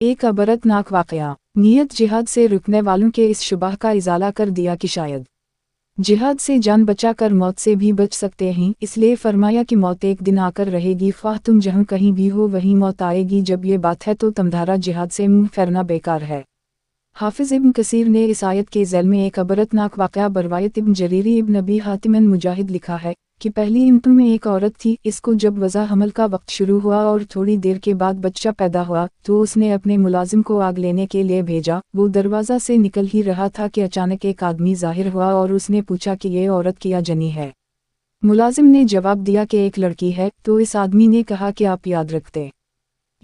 एक अबरतनाक वाक़या, नीयत जिहाद से रुकने वालों के इस शुबह का इजाला कर दिया कि शायद जिहाद से जान बचाकर मौत से भी बच सकते हैं, इसलिए फरमाया कि मौत एक दिन आकर रहेगी, ख्वाह तुम जहाँ कहीं भी हो वहीं मौत आएगी। जब ये बात है तो तमधारा जिहाद से मुँह फेरना बेकार है। हाफिज़ इब्न कसीर ने इस आयत के ज़ैल में एक अबरतनाक वाक़या बरवायत इब्न जरीरी इब्न अबी हातिम मुजाहिद लिखा है कि पहली इमतों में एक औरत थी। इसको जब वज़ा हमल का वक्त शुरू हुआ और थोड़ी देर के बाद बच्चा पैदा हुआ तो उसने अपने मुलाजिम को आग लेने के लिए भेजा। वो दरवाज़ा से निकल ही रहा था कि अचानक एक आदमी ज़ाहिर हुआ और उसने पूछा कि ये औरत क्या जनी है। मुलाजिम ने जवाब दिया कि एक लड़की है। तो इस आदमी ने कहा कि आप याद रखते,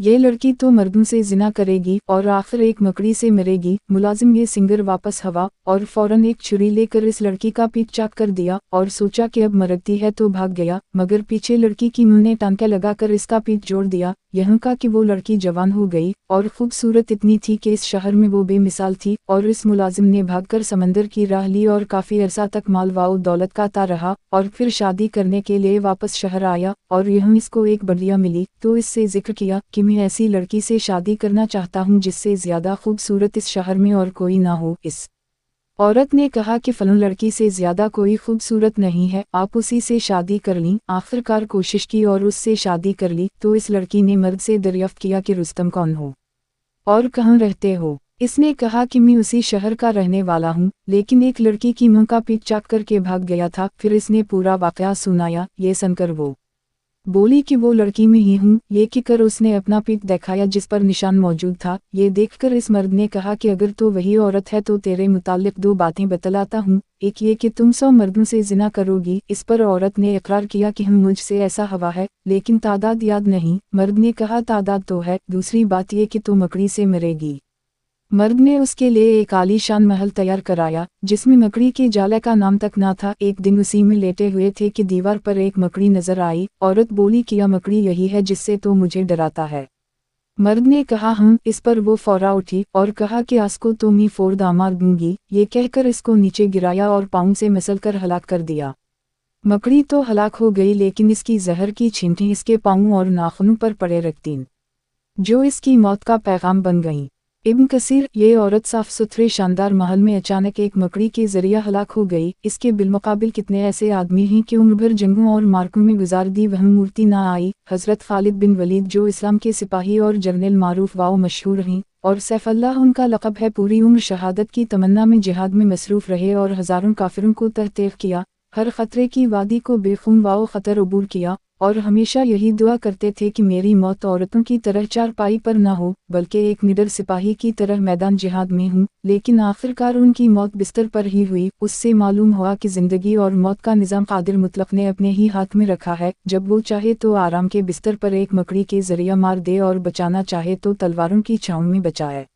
ये लड़की तो मर्दों से जिना करेगी और आखिर एक मकड़ी से मरेगी। मुलाजिम ये सिंगर वापस हवा और फौरन एक छुरी लेकर इस लड़की का पीठ चाक कर दिया और सोचा कि अब मरती है तो भाग गया, मगर पीछे लड़की की मुंह ने टांका लगाकर इसका पीठ जोड़ दिया। यहाँ का कि वो लड़की जवान हो गई और खूबसूरत इतनी थी कि इस शहर में वो बेमिसाल थी। और इस मुलाजिम ने भागकर समंदर की राह ली और काफ़ी अरसा तक माल व दौलत का रहा और फिर शादी करने के लिए वापस शहर आया और यहाँ इसको एक बढ़िया मिली तो इससे जिक्र किया कि मैं ऐसी लड़की से शादी करना चाहता हूँ जिससे ज़्यादा खूबसूरत इस शहर में और कोई ना हो। इस औरत ने कहा कि फलन लड़की से ज़्यादा कोई खूबसूरत नहीं है, आप उसी से शादी कर लीं। आखिरकार कोशिश की और उससे शादी कर ली। तो इस लड़की ने मर्द से दरियाफ्त किया कि रुस्तम कौन हो और कहाँ रहते हो। इसने कहा कि मैं उसी शहर का रहने वाला हूँ, लेकिन एक लड़की की मुँह का पीठ चाक करके भाग गया था। फिर इसने पूरा वाक़या सुनाया। ये सुनकर वो बोली कि वो लड़की में ही हूँ। ये कहकर उसने अपना पीठ दिखाया जिस पर निशान मौजूद था। ये देखकर इस मर्द ने कहा कि अगर तो वही औरत है तो तेरे मुताल्लिक दो बातें बतलाता हूँ। एक ये कि तुम 100 मर्दों से जिना करोगी। इस पर औरत ने इकरार किया कि हम मुझसे ऐसा हवा है, लेकिन तादाद याद नहीं। मर्द ने कहा तादाद तो है, दूसरी बात ये कि तू मकड़ी से मरेगी। मर्द ने उसके लिए एक आलीशान महल तैयार कराया जिसमें मकड़ी के जाले का नाम तक ना था। एक दिन उसी में लेटे हुए थे कि दीवार पर एक मकड़ी नजर आई। औरत बोली किया मकड़ी यही है जिससे तो मुझे डराता है। मर्द ने कहा इस पर वो फौरा उठी और कहा कि आसको तो मैं फोड़ दामार दूंगी। ये कहकर इसको नीचे गिराया और पाँव से मसलकर हलाक कर दिया। मकड़ी तो हलाक हो गई, लेकिन इसकी जहर की छींटें इसके पाँव और नाखूनों पर पड़े रखतीं, जो इसकी मौत का पैगाम बन गईं। इब्न कसीर, ये औरत साफ सुथरे शानदार महल में अचानक एक मकड़ी के जरिया हलाक हो गई। इसके बिलमुकाबिल कितने ऐसे आदमी हैं कि उम्र भर जंगों और मार्कों में गुजार दी, वह मूर्ति ना आई। हज़रत खालिद बिन वलीद जो इस्लाम के सिपाही और जनरल मारूफ व मशहूर हैं और सैफुल्लाह उनका लक़ब है, पूरी उम्र शहादत की तमन्ना में जिहाद में मसरूफ़ रहे और हज़ारों काफिरों को तहतीक़ किया, हर ख़तरे की वादी को बेखून व ख़तर अबूर किया और हमेशा यही दुआ करते थे कि मेरी मौत औरतों की तरह चारपाई पर ना हो, बल्कि एक निडर सिपाही की तरह मैदान जिहाद में हूँ। लेकिन आखिरकार उनकी मौत बिस्तर पर ही हुई। उससे मालूम हुआ कि ज़िंदगी और मौत का निज़ाम क़ादिर मुतलक़ ने अपने ही हाथ में रखा है। जब वो चाहे तो आराम के बिस्तर पर एक मकड़ी के ज़रिया मार दे और बचाना चाहे तो तलवारों की छाँव में बचाए।